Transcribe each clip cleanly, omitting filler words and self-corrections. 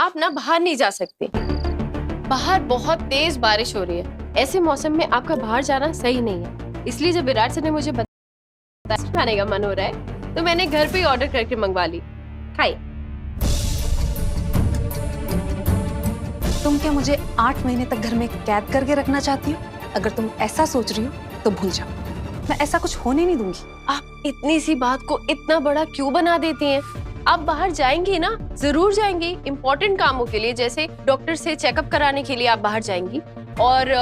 आप ना बाहर नहीं जा सकते। बाहर बहुत तेज बारिश हो रही है। ऐसे मौसम में आपका बाहर जाना सही नहीं है। इसलिए जब विराट सर ने मुझे बताया खाने का मन हो रहा है तो मैंने घर पे ही ऑर्डर करके मंगवा ली। खाइए। तुम क्या मुझे 8 महीने तक घर में कैद करके रखना चाहती हो? अगर तुम ऐसा सोच रही हो तो भूल जाओ, मैं ऐसा कुछ होने नहीं दूंगी। आप इतनी सी बात को इतना बड़ा क्यों बना देती हैं? आप बाहर जाएंगी ना, जरूर जाएंगी इम्पोर्टेंट कामों के लिए, जैसे डॉक्टर से चेकअप कराने के लिए आप बाहर जाएंगी। और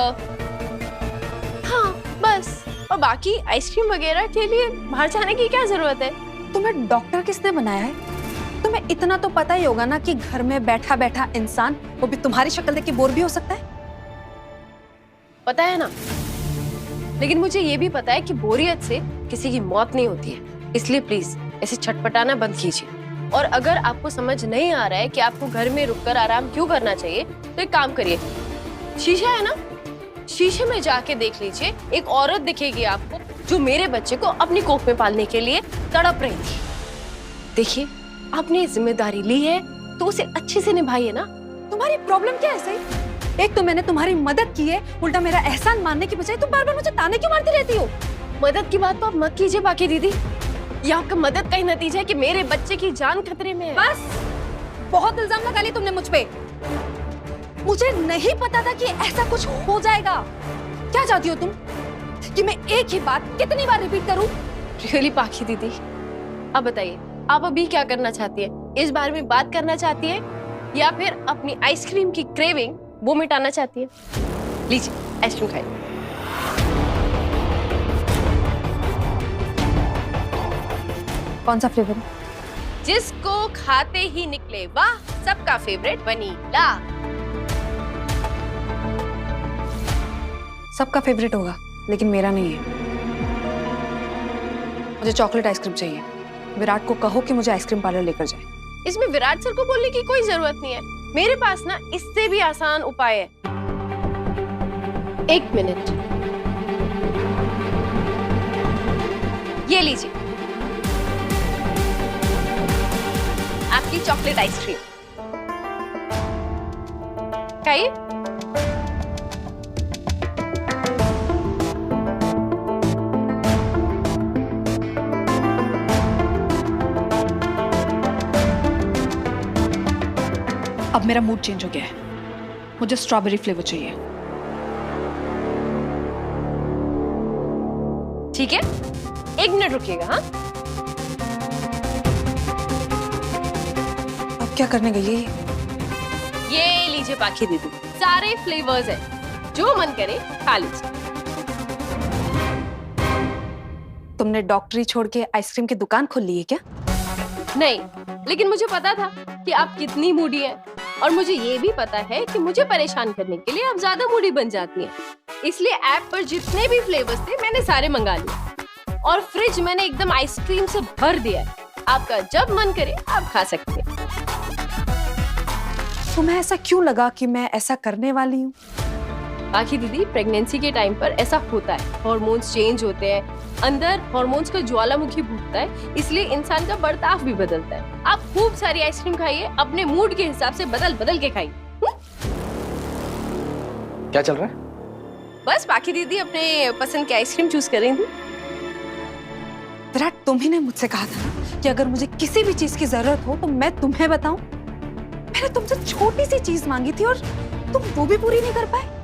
हाँ बस, और बाकी आइसक्रीम वगैरह के लिए बाहर जाने की क्या जरूरत है? तुम्हें डॉक्टर किसने बनाया है? तुम्हें इतना तो पता ही होगा ना कि घर में बैठा बैठा इंसान, वो भी तुम्हारी शक्ल देख के बोर भी हो सकता है। पता है ना, लेकिन मुझे ये भी पता है कि बोरियत से किसी की मौत नहीं होती है। इसलिए प्लीज ऐसे छटपटाना बंद कीजिए। और अगर आपको समझ नहीं आ रहा है कि आपको घर में रुककर आराम क्यों करना चाहिए, तो एक काम करिए, शीशा है ना, शीशे में जाके देख लीजिए। एक औरत दिखेगी आपको जो मेरे बच्चे को अपनी कोख में पालने के लिए तड़प रही थी। देखिए, आपने जिम्मेदारी ली है तो उसे अच्छे से निभाइए ना। तुम्हारी प्रॉब्लम क्या है सही? एक तो मैंने तुम्हारी मदद की है, उल्टा मेरा एहसान मानने की बजाय तुम बार बार मुझे ताने क्यों मारती रहती हो? मदद की बात तो आप मत कीजिए बाकी दीदी। ये आपका मदद का ही नतीजा है कि मेरे बच्चे की जान खतरे में है। बस, बहुत इल्जाम लगा लिए तुमने मुझ पे। मुझे नहीं पता था कि ऐसा कुछ हो जाएगा। क्या चाहती हो तुम कि मैं एक ही बात कितनी बार रिपीट करूं? रियली पाखी दीदी, अब बताइए, आप अभी क्या करना चाहती है? इस बारे में बात करना चाहती है या फिर अपनी आइसक्रीम की क्रेविंग वो मिटाना चाहती है? लीजिए आइसक्रीम खाइए। कौन सा फ्लेवर है? जिसको खाते ही निकले वाह, सबका फेवरेट वनीला। सबका फेवरेट होगा, लेकिन मेरा नहीं है। मुझे चॉकलेट आइसक्रीम चाहिए। विराट को कहो कि मुझे आइसक्रीम पार्लर लेकर जाए। इसमें विराट सर को बोलने की कोई जरूरत नहीं है। मेरे पास ना इससे भी आसान उपाय है। एक मिनट, ये लीजिए आपकी चॉकलेट आइसक्रीम। खाइए। अब मेरा मूड चेंज हो गया है, मुझे स्ट्रॉबेरी फ्लेवर चाहिए। ठीक है, 1 मिनट रुकिएगा। हाँ, अब क्या करने गई है? ये लीजिए पाखी दीदी, सारे फ्लेवर्स हैं, जो मन करे खा लीजिए। तुमने डॉक्टरी छोड़ के आइसक्रीम की दुकान खोल ली है क्या? नहीं, लेकिन मुझे पता था कि आप कितनी मूडी हैं, और मुझे ये भी पता है कि मुझे परेशान करने के लिए आप ज्यादा मूडी बन जाती हैं। इसलिए ऐप पर जितने भी फ्लेवर्स थे मैंने सारे मंगा लिए, और फ्रिज मैंने एकदम आइसक्रीम से भर दिया है। आपका जब मन करे आप खा सकते हैं। तुम्हें ऐसा क्यों लगा कि मैं ऐसा करने वाली हूँ? बाकी दीदी, प्रेगनेंसी के टाइम पर ऐसा होता है, हार्मोन्स चेंज होते हैं, अंदर हार्मोन्स का ज्वालामुखी फूटता है, इसलिए इंसान का बर्ताव भी बदलता है। आप खूब सारी आइसक्रीम खाइए, अपने मूड के हिसाब से बदल बदल के खाइए। क्या चल रहा है? बस बाकी दीदी अपने पसंद की आइसक्रीम चूज कर रही थी। विराट, तुम ही ने मुझसे कहा था ना कि अगर मुझे किसी भी चीज की जरूरत हो तो मैं तुम्हें बताऊं। मैंने तुमसे छोटी सी चीज मांगी थी और तुम वो भी पूरी नहीं कर पाए।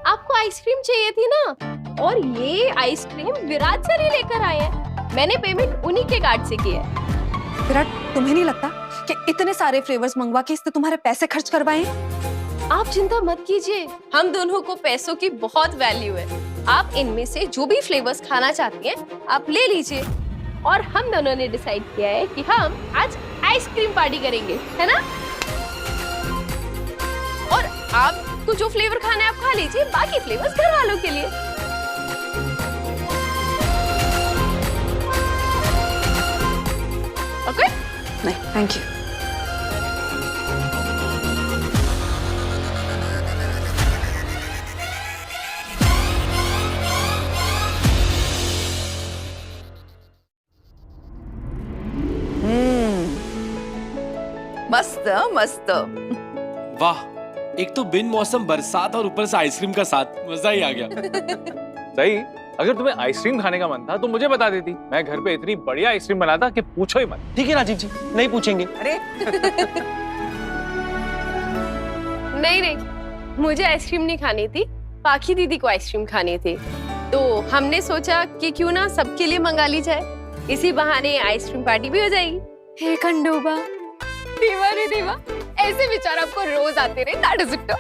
आपको आइसक्रीम चाहिए थी ना, और ये आइसक्रीम विराट सर ही लेकर आए हैं। मैंने पेमेंट उन्हीं के कार्ड से की है। विराट, तुम्हें नहीं लगता कि इतने सारे फ्लेवर्स मंगवा के इससे तुम्हारे पैसे खर्च करवाए? आप चिंता मत कीजिए, हम दोनों को पैसों की बहुत वैल्यू है। आप इनमें से जो भी फ्लेवर्स खाना चाहती हैं आप ले लीजिए, और हम दोनों ने डिसाइड किया है कि हम आज आइसक्रीम पार्टी करेंगे, है ना? और आपको जो फ्लेवर खाना है आप खा लीजिए, बाकी फ्लेवर्स घर वालों के लिए। ओके? नहीं, थैंक यू। मस्त मस्त। वाह, एक तो बिन मौसम बरसात और ऊपर से आइसक्रीम का साथ, मजा ही आ गया। सही, अगर तुम्हें आइसक्रीम खाने का मन था तो मुझे बता देती, मैं घर पे इतनी बढ़िया आइसक्रीम बनाता कि पूछो ही मत। ठीक है राजीव जी, नहीं पूछेंगे। अरे नहीं नहीं, मुझे आइसक्रीम नहीं खानी थी, पाखी दीदी को आइसक्रीम खानी थी, तो हमने सोचा कि क्यों ना सबके लिए मंगा ली जाए, इसी बहाने आइसक्रीम पार्टी भी हो जाएगी। हे खंडोबा, दीवा रे दीवा, ऐसे विचार आपको रोज आते रहे, दैट इज इट।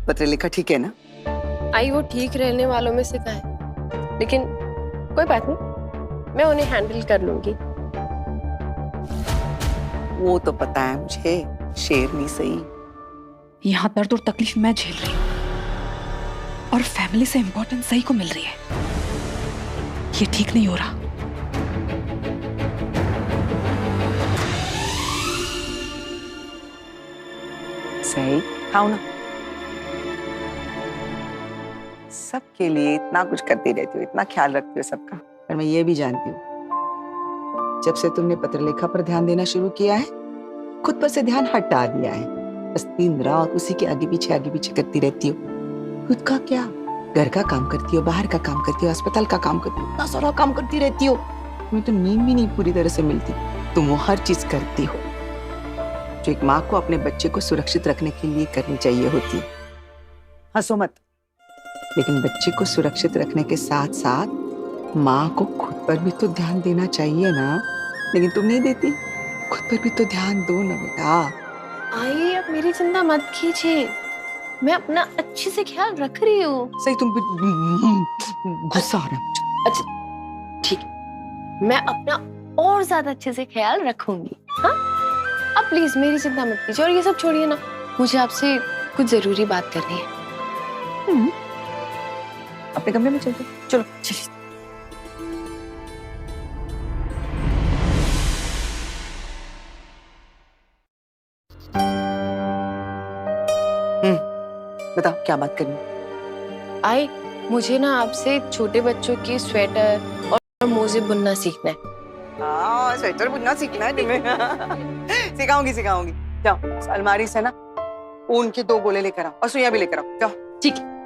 पत्र लिखा ठीक है ना? आई वो ठीक रहने वालों में से है, लेकिन कोई बात नहीं, मैं उन्हें हैंडल कर लूंगी। वो तो पता है मुझे, शेरनी सही। यहाँ दर्द और तकलीफ मैं झेल रही हूँ और फैमिली से इंपॉर्टेंस सही को मिल रही है। ये ठीक नहीं हो रहा। सही खाओ ना। सबके लिए इतना कुछ करती रहती हो, इतना ख्याल रखती हो सबका, पर मैं ये भी जानती हूँ जब से तुमने पत्रलेखा पर ध्यान देना शुरू किया है, खुद पर से ध्यान हटा दिया है। बस दिन रात उसी के आगे पीछे करती रहती हो। खुद का क्या, घर का काम करती हो, बाहर का काम करती हो, अस्पताल का काम करती हो, इतना सारा काम करती रहती हो। तुम्हें तो नींद भी नहीं पूरी तरह से मिलती। तुम वो हर चीज करती हो जो एक माँ को अपने बच्चे को सुरक्षित रखने के लिए करनी चाहिए होती है। हंसो मत। लेकिन बच्चे को सुरक्षित रखने के साथ साथ माँ को खुद पर भी तो ध्यान देना चाहिए ना। लेकिन तुम नहीं देती। खुद पर भी तो ध्यान दो ना बेटा। आई, अब मेरी चिंता मत कीजिए, मैं अपना अच्छे से ख्याल रख रही हूँ। सही, तुम गुस्सा आ रहा है मुझे। अच्छा ठीक है, मैं अपना और ज्यादा अच्छे से ख्याल रखूंगी। हाँ, अब प्लीज मेरी चिंता मत कीजिए और ये सब छोड़िए ना, मुझे आपसे कुछ जरूरी बात करनी है। अपने कमरे में चलते, चलो चलिए। बताओ क्या बात करनी? आई, मुझे ना आपसे छोटे बच्चों की स्वेटर और मोजे बुनना सीखना है। हाँ, स्वेटर बुनना सीखना है तुम्हें। सिखाऊंगी। जाओ अलमारी से ना ऊन के 2 गोले लेकर आओ और सुइयां भी लेकर आओ। जाओ। ठीक है।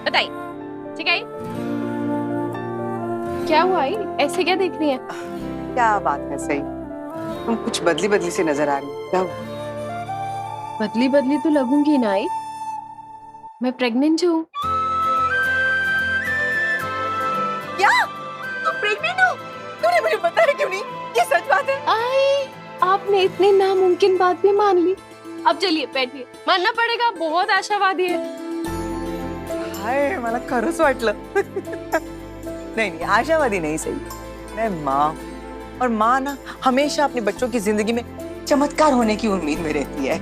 बताइए, ठीक है? क्या हुआ आई? ऐसे क्या देख रही है? क्या बात है सही, तुम कुछ बदली से नजर आ रही हो। क्या हुआ? बदली तो लगूंगी ना आई, मैं प्रेग्नेंट हूँ। क्या? तुम प्रेग्नेंट हो? तूने मुझे बताया क्यों नहीं? ये सच बात है? आई, आपने इतनी नामुमकिन बात भी मान ली। अब चलिए बैठिए, मानना पड़ेगा बहुत आशावादी है। हाय, मला खरंच वाटलं। नहीं, आशावादी नहीं सही। मैं माँ, और माँ ना हमेशा अपने बच्चों की जिंदगी में चमत्कार होने की उम्मीद में रहती है।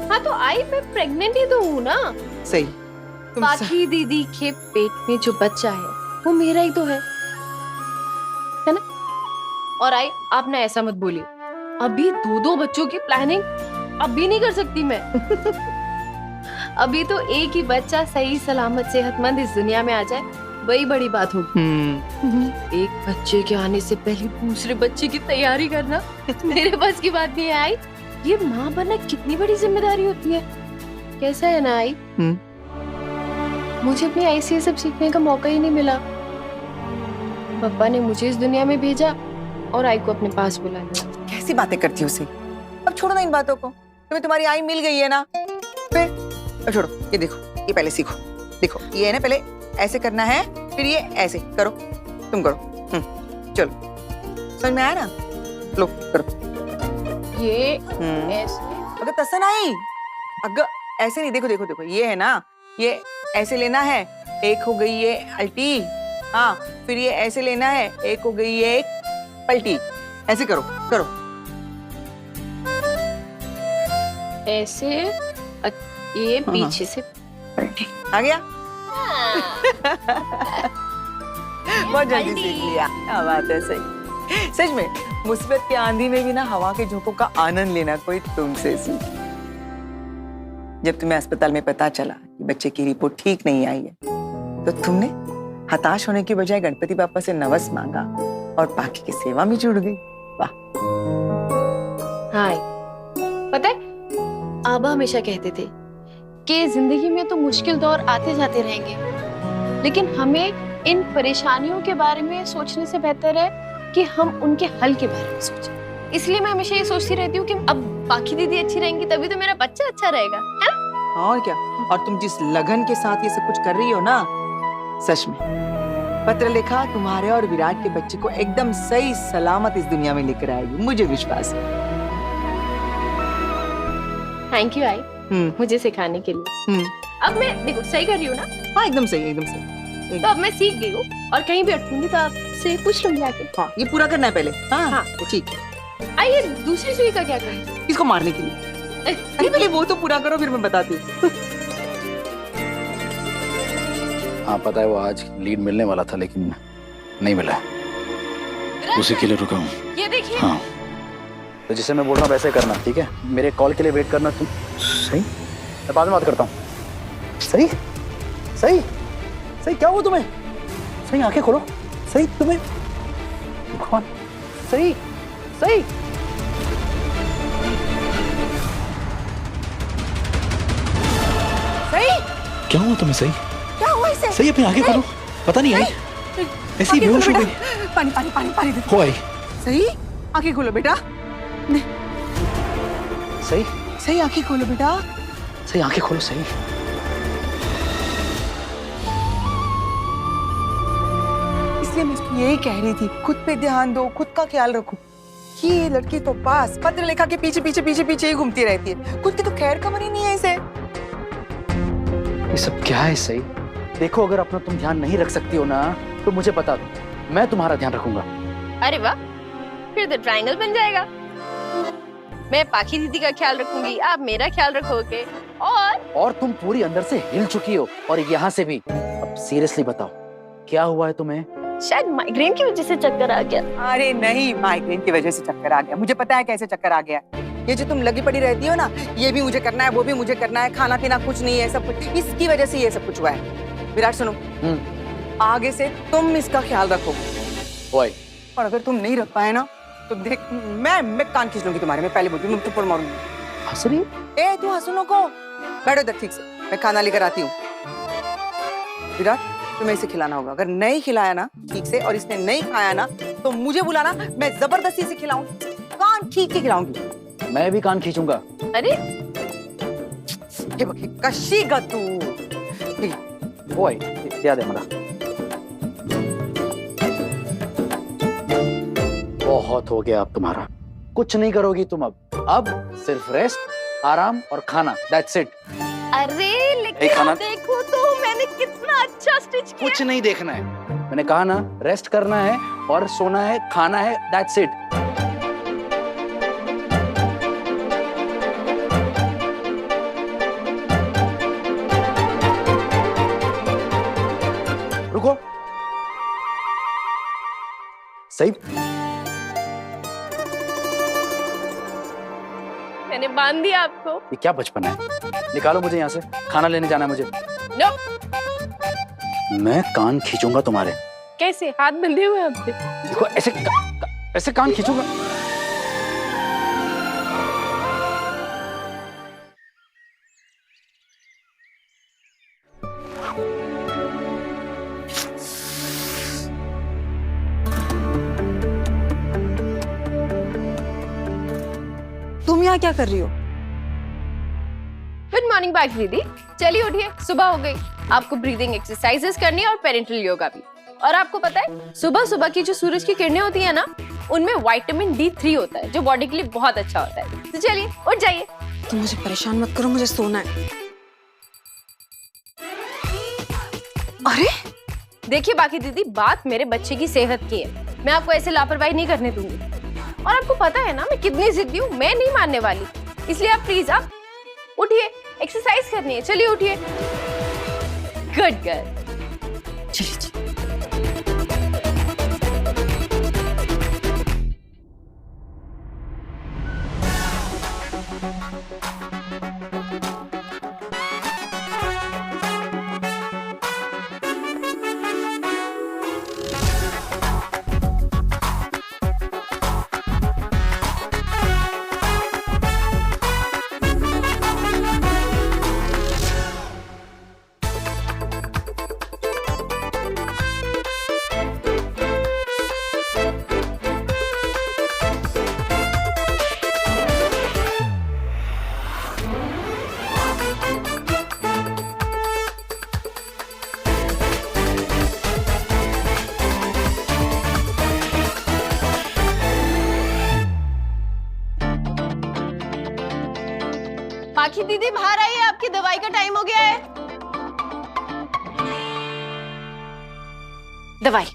हाँ तो आई, मैं प्रेग्नेंट ही तो हूँ ना। सही। बाकी दीदी के पेट में जो बच्चा है वो मेरा ही तो है ना? और आई, आप ना ऐसा मत बोलिए, अभी 2 बच्चों की प्लानिंग अभी नहीं कर सकती मैं। अभी तो एक ही बच्चा सही सलामत सेहतमंद इस दुनिया में आ जाए, वही बड़ी बात होगी। एक बच्चे के आने से पहले दूसरे बच्चे की तैयारी करना मेरे बस की बात नहीं है आई। ये माँ बनना कितनी बड़ी जिम्मेदारी होती है। कैसा है ना आई? मुझे अपनी आई से सब सीखने का मौका ही नहीं मिला। पापा ने मुझे इस दुनिया में भेजा और आई को अपने पास बुला लिया। कैसी बातें करती हो उसे? अब छोड़ो ना इन बातों को। तुम्हें तुम्हारी आई मिल गई है ना, फिर अब छोड़ो। ये देखो, ये पहले सीखो। देखो ये है ना, पहले ऐसे करना है, फिर ये ऐसे करो। तुम करो। चलो, समझ में आया ना? लो करो। ये ऐसे, अगर तसन आई, अगर ऐसे नहीं, देखो देखो देखो, ये है ना, ये ऐसे लेना है, एक हो गई ये अल्टी। हाँ, फिर ये ऐसे लेना है, एक हो गई ये एक पलटी। ऐसे करो करो। ऐसे, ये पीछे से पलटी। आ गया? बहुत जल्दी सीख लिया। क्या बात है, सही। सच में मुसीबत की आंधी में भी ना हवा के झोंकों का आनंद लेना कोई तुमसे सीख। जब तुम्हें अस्पताल में पता चला कि बच्चे की रिपोर्ट ठीक नहीं आई है तो तुमने हताश होने की बजाय गणपति बापा से नवस मांगा और पाखी की सेवा में जुड़ गई। वाह। हाय, पता है आबा हमेशा कहते थे कि जिंदगी में तो मुश्किल दौर आते जाते रहेंगे, लेकिन हमें इन परेशानियों के बारे में सोचने से बेहतर है कि हम उनके हल के बारे में सोचें। इसलिए मैं हमेशा ये सोचती रहती हूँ कि अब बाकी दीदी अच्छी रहेंगी तभी तो मेरा बच्चा अच्छा रहेगा, है ना? और क्या, और तुम जिस लगन के साथ ये सब कुछ कर रही हो ना, सच में पत्रलेखा तुम्हारे और विराट के बच्चे को एकदम सही सलामत इस दुनिया में लेकर आएगी, मुझे विश्वास है। थैंक यू आई मुझे सिखाने के लिए। अब मैं देखो सही कर रही हूँ ना? हाँ एकदम सही, एकदम सही। तो अब मैं सीख गई हूँ और कहीं भी अटकूंगी तो आपसे पूछ लूंगी आके। हाँ ये पूरा करना है पहले। हाँ हाँ। तो ठीक है। आइए दूसरी सुई का क्या करें? इसको मारने के लिए। अरे पहले वो तो पूरा करो फिर मैं बताती हूँ। हाँ पता है वो आज लीड मिलने वाला था लेकिन नहीं मिला, उसी के लिए रुका हूँ। ये देखिए। हाँ तो जिसे मैं बोल रहा हूँ वैसे करना, ठीक है? मेरे कॉल के लिए वेट करना तुम। सही, मैं बाद में बात करता हूँ। सही सही सही, क्या हुआ तुम्हें? सही आंखें खोलो। सही तुम्हें भगवान। सही सही सही क्या हुआ तुम्हें? सही क्या हुआ इसे? सही अपनी आंखें खोलो। पता नहीं आई ऐसी आंखें बेहोश हो खोलो गई। बेटा। पानी पानी पानी पानी दे। हो आई। सही आंखें खोलो बेटा। सही सही आंखें खोलो बेटा। सही आंखें खोलो। सही इसलिए मैं इसको यही कह रही थी, खुद पे ध्यान दो, खुद का ख्याल रखो। ये लड़की तो पास पत्रलेखा के पीछे पीछे पीछे पीछे ही घूमती रहती है, खुद की तो खैर खबर ही नहीं है इसे। ये सब क्या है? सही देखो, अगर अपना तुम ध्यान नहीं रख सकती हो ना तो मुझे बता दो, मैं तुम्हारा ध्यान रखूंगा। अरे वाह, फिर तो ट्रायंगल बन जाएगा। मैं पाखी दीदी का ख्याल रखूंगी, आप मेरा ख्याल रखोगे और तुम पूरी अंदर से हिल चुकी हो और यहाँ से भी। अब सीरियसली बताओ क्या हुआ है तुम्हें? शायद माइग्रेन की वजह से चक्कर आ गया। अरे नहीं, माइग्रेन की वजह से चक्कर आ गया। मुझे पता है कैसे चक्कर आ गया। ये जो तुम लगी पड़ी रहती हो ना, ये भी मुझे करना है, वो भी मुझे करना है, खाना पीना कुछ नहीं है, सब कुछ इसकी वजह से ये सब कुछ हुआ है। विराट सुनो, आगे से तुम इसका ख्याल रखो और अगर तुम नहीं रख पाए ना तो देख मैं कान खींच लूंगी तुम्हारे। मैं पहले बोलती हूँ, थप्पड़ मारूंगी। हंस रही? ए तू हंसनो को बैठो इधर ठीक से, मैं खाना लेकर आती हूँ। विराट तुम्हें इसे खिलाना होगा, अगर नहीं खिलाया ना ठीक से और इसने नहीं खाया ना तो मुझे बुलाना, मैं जबरदस्ती से खिलाऊंगी, कान खींच के खिलाऊंगी। मैं भी कान खींचूंगा। अरे ये बकी कशी गतू। वो आई याद है मला। बहुत हो गया अब तुम्हारा, कुछ नहीं करोगी तुम अब सिर्फ रेस्ट, आराम और खाना, दैट्स इट। अरे लेकिन खाना आप देखो तो मैंने कितना अच्छा स्टिच किया। कुछ नहीं देखना है, मैंने कहा ना, रेस्ट करना है और सोना है, खाना है, दैट्स इट। रुको। सही मैंने बांध दिया आपको। ये क्या बचपन है? निकालो मुझे यहाँ से, खाना लेने जाना है मुझे। नो। मैं कान खींचूंगा तुम्हारे। कैसे? हाथ बंधे हुए आपके? देखो ऐसे ऐसे कान खींचूंगा। तुम यहाँ क्या कर रही हो? गुड मॉर्निंग बाकी दीदी, चलिए उठिए, सुबह हो गई। आपको ब्रीदिंग एक्सरसाइजेस करनी है और पेरेंटल योगा भी। और आपको पता है सुबह सुबह की जो सूरज की किरणें होती है ना, उनमें विटामिन D3 होता है जो बॉडी के लिए बहुत अच्छा होता है। तो चलिए उठ जाइए। तुम मुझे परेशान मत करो, मुझे सोना है। अरे देखिए बाकी दीदी, बात मेरे बच्चे की सेहत की है, मैं आपको ऐसे लापरवाही नहीं करने दूंगी। और आपको पता है ना मैं कितनी जिद्दी हूँ, मैं नहीं मानने वाली। इसलिए आप प्लीज आप उठिए, एक्सरसाइज करनी है, चलिए उठिए। गुड गर्ल, चलिए। पाखी दीदी बाहर आइए, आपकी दवाई का टाइम हो गया है। दवाई।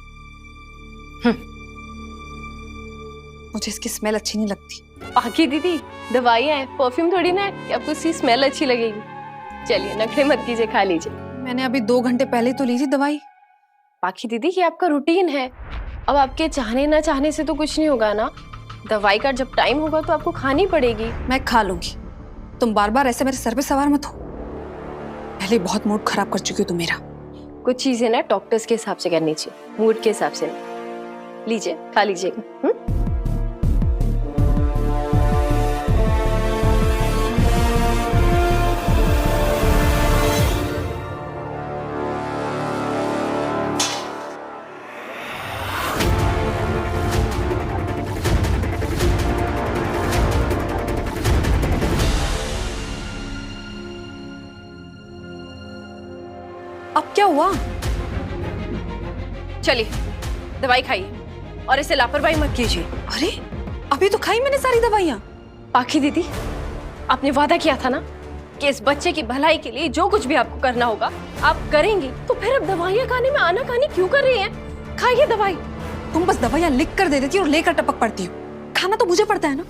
मुझे इसकी स्मेल अच्छी नहीं लगती। पाखी दीदी दवाई है, परफ्यूम थोड़ी ना है कि आपको इसकी स्मेल अच्छी लगेगी। चलिए नखरे मत कीजिए, खा लीजिए। मैंने अभी 2 घंटे पहले तो ली थी दवाई। पाखी दीदी ये आपका रूटीन है, अब आपके चाहने ना चाहने से तो कुछ नहीं होगा ना। दवाई का जब टाइम होगा तो आपको खानी पड़ेगी। मैं खा लूंगी, तुम बार बार ऐसे मेरे सर पे सवार मत हो। पहले ही बहुत मूड खराब कर चुकी हो तुम मेरा। कुछ चीजें ना डॉक्टर्स के हिसाब से करनी चाहिए, मूड के हिसाब से नहीं। लीजिए, खा लीजिएगा। अब क्या हुआ? चलिए दवाई खाइए और इसे लापरवाही मत कीजिए। अरे अभी तो खाई मैंने सारी दवाइयाँ। पाखी दीदी आपने वादा किया था ना कि इस बच्चे की भलाई के लिए जो कुछ भी आपको करना होगा आप करेंगी, तो फिर अब दवाइयाँ खाने में आनाकानी क्यों कर रही हैं? खाइए दवाई। तुम बस दवाइयाँ लिख कर दे देती हो और लेकर टपक पड़ती हो। खाना तो मुझे पड़ता है ना।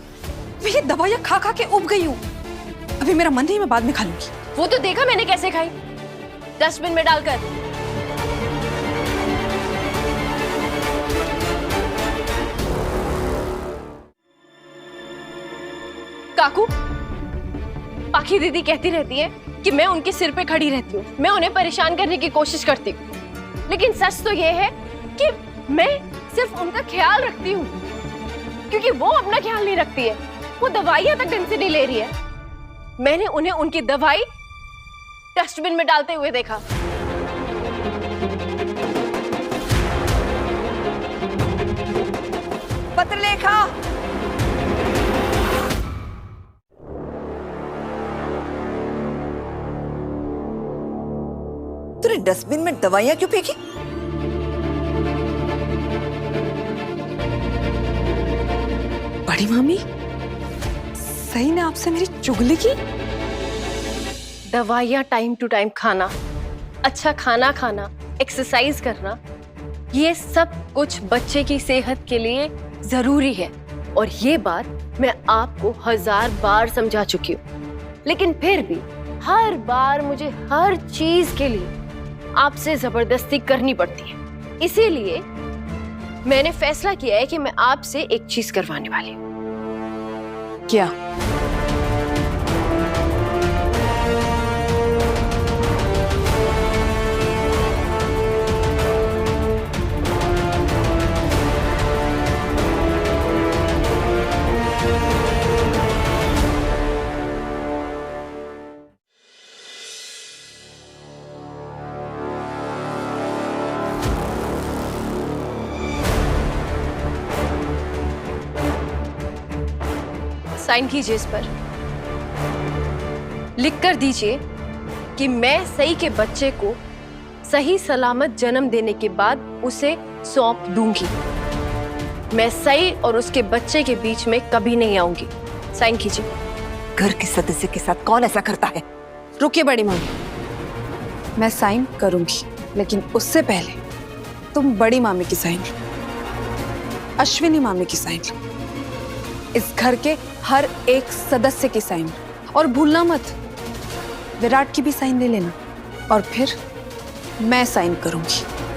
मैं ये दवाइयाँ खा खा के उब गई हूँ। अभी मेरा मन नहीं, मैं बाद में खा लूंगी। वो तो देखा मैंने कैसे खाई, डस्टबिन में डालकर। काकू, पाखी दीदी कहती रहती है कि मैं उनके सिर पे खड़ी रहती हूँ, मैं उन्हें परेशान करने की कोशिश करती हूँ, लेकिन सच तो ये है कि मैं सिर्फ उनका ख्याल रखती हूँ, क्योंकि वो अपना ख्याल नहीं रखती है। वो दवाइयां तक ढंग से नहीं ले रही है। मैंने उन्हें उनकी दवाई डस्टबिन में डालते हुए देखा। पत्रलेखा, तूने डस्टबिन में दवाइयां क्यों फेंकी? बड़ी मामी, सही ने आपसे मेरी चुगली की? दवाइयाँ टाइम टू टाइम खाना, अच्छा खाना खाना, एक्सरसाइज करना, ये सब कुछ बच्चे की सेहत के लिए जरूरी है। और ये बात मैं आपको 1000 बार समझा चुकी हूँ, लेकिन फिर भी हर बार मुझे हर चीज के लिए आपसे जबरदस्ती करनी पड़ती है। इसीलिए मैंने फैसला किया है कि मैं आपसे एक चीज करवाने वाली हूँ। क्या? साइन कीजिए इस पर, लिख कर दीजिए कि मैं सई के बच्चे को सही सलामत जन्म देने के बाद उसे सौंप दूंगी। मैं सई और उसके बच्चे के बीच में कभी नहीं आऊंगी। साइन कीजिए। घर के सदस्य के साथ कौन ऐसा करता है? रुकिए बड़ी मामी, मैं साइन करूंगी, लेकिन उससे पहले तुम बड़ी मामी की साइन लो, अश्विनी मामी की साइन लो, इस घर के हर एक सदस्य की साइन, और भूलना मत विराट की भी साइन ले लेना, और फिर मैं साइन करूंगी।